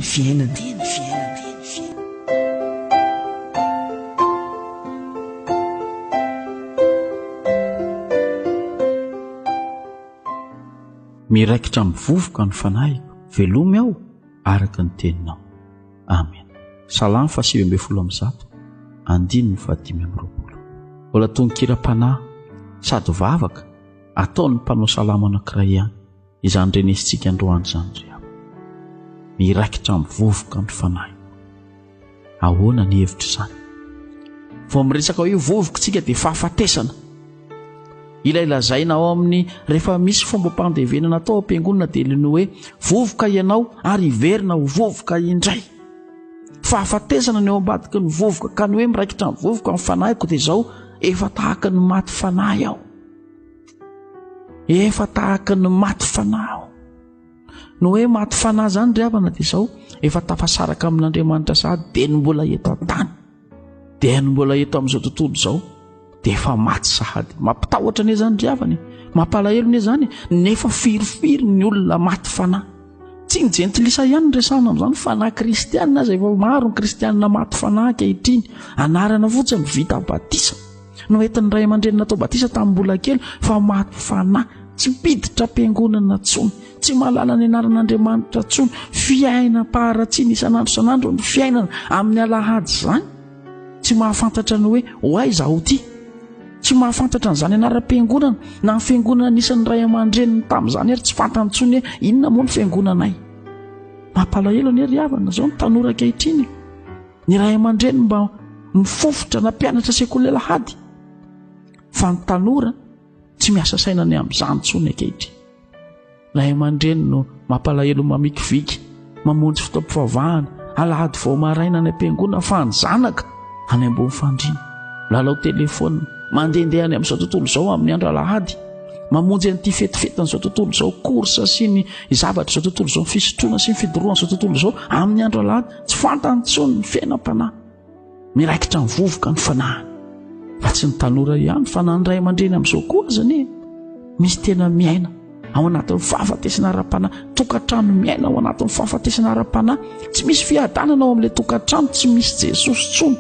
teny fiainana. Miraikitra mivovoka ny fanahiko, velomy aho araka ny teninao. Amen. Salamo 7:10 andiny 5:20. Mbola tononkira-panahy sady vavaka ataony mpanao salamo anankiray ihany izany renesintsika androany izany rehefa. Miraikitra mivovoka ny fanahiko. Ahoana ny hevitra izany? Vao miresaka hoe vovokatsika dia fahafatesana. Ilay lazaina ao amin'ny rehefa misy fomba mpandevenana atao am-piangonana dia ilay hoe vovoka ianao ary iverina ho vovoka indray. Fahafatesana ny eo ambadiky ny vovoka, ka ny hoe miraikitra mivovoka ny fanahiko dia izao efa tahaka ny maty fanahy aho. Efa tahaka ny maty fanahy aho. No hoe maty fanahy izany ry havana dia izao efa tafasaraka amin'Andriamanitra sady dia ny mbola eto an-tany, dia ny mbola eto amin'izao tontolo izao dia efa maty sahady. Mampitahotra anie izany ry havana, mampalahelo anie izany, nefa firofiry ny olona maty fanahy. Tsy ny jentilisa ihany ny resahana amin'izany fa na kristianina aza efa maro ny kristianina maty fanahy ankehitriny. Anarana fotsiny vita batisa no entin'ny ray aman-dreny natao batisa tamin'ny mbola kely fa maty fanahy, tsy mpiditra am-piangonana intsony, tsy mahalala ny anaran'Andriamanitra intsony, fiainam-paharatsiana isan'andro isan'andro ny fiainana amin'ny alahady izany. Tsy mahafantatra ny hoe hoaiza ho ty, tsy mahafantatra n'izany anaram-piangonana na ny fiangonana nisan'ny ray aman-dreniny tamin'izany ary tsy fantany intsony hoe inona moa ny fiangonanay. Mampalahelo anie ry havana izao ny tanora ankehitriny. Ny ray aman-dreny mba mifofotra na mpianatra sekoly lahady, fa ny tanora tsy miasa saina ny amin'izany intsony ankehitriny. Ray aman-dreny no mampalahelo mamikiviky, mamonjy fotoam-pivavahana alahady vao maraina any am-piangonana fa ny zanaka any ambony fandriana, lalao telefona, mandehandeha any amin'izao tontolo izao amin'ny andro alahady, mamonjy an'ity fetifetin'izao tontolo izao, korsa sy ny zavatra izao tontolo izao, fisotroana sy ny fidoroana izao tontolo izao amin'ny andro alahady, tsy fantany intsony ny fiainam-panahy. Miraikitra mivovoka ny fanahy. Fa tsy ny tanora ihany fa na ny ray aman-dreny amin'izao koa azany misy tena miaina ao anatin'ny fahafatesana ara-panahy, tokantrano miaina ao anatin'ny fahafatesana ara-panahy, tsy misy fiadanana ao amin'ilay tokantrano, tsy misy Jesosy intsony,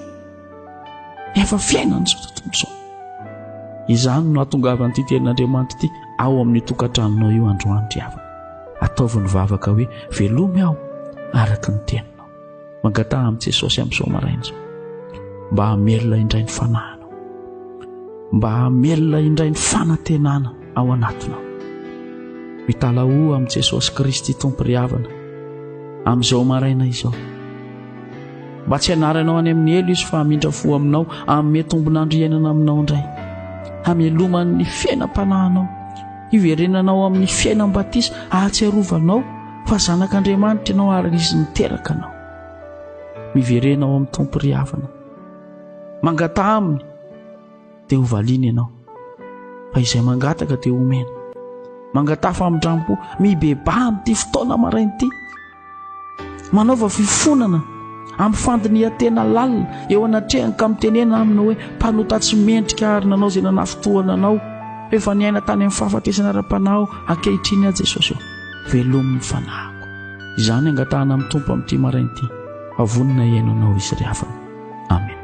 efa fiainana izao tontolo izao. Izany no ahatongavan'ity tenin'Andriamanitra ity ao amin'ny tokantranonao io androany ry havana. Ataovy ny vavaka hoe velomy aho araka ny teninao. Mangataha amin'i Jesosy amin'izao maraina izao, mba hamelona indray ny fanahinao, mba hamelona indray ny fanantenana ao anatinao. Mitalaho amin'i Jesosy Kristy Tompo ry havana amin'izao maraina izao, mba tsy hanaranao any amin'ny elo izy fa hamindra fo aminao, amin'ny tombon'andro iainana aminao indray, hameloman'ny fiainam-panahinao, hiverenanao amin'ny fiainam-batisa, ahatsiarovanao fa zanak'Andriamanitra ianao ary izy miteraka anao. Miverenao amin'ny Tompo ry havana, mangata aminy dia ho valiana ianao, fa izay mangataka dia homena. Mangata famindrampo mibeba amin'ity fotoana maraina ity, manaova fifonana amin'ny fandinihan-tena lalina eo anatrehany ka mitenena aminy hoe mpanota tsy mendrika ary nanao izay nanafotoana anao, efa niaina tany amin'ny fahafatesana ara-panahy ankehitriny a Jesosy eo. Velomy ny fanahiko. Izany angatahana amin'ny Tompo amin'ity maraina ity, avonina iainanao izy ry havana. Amen.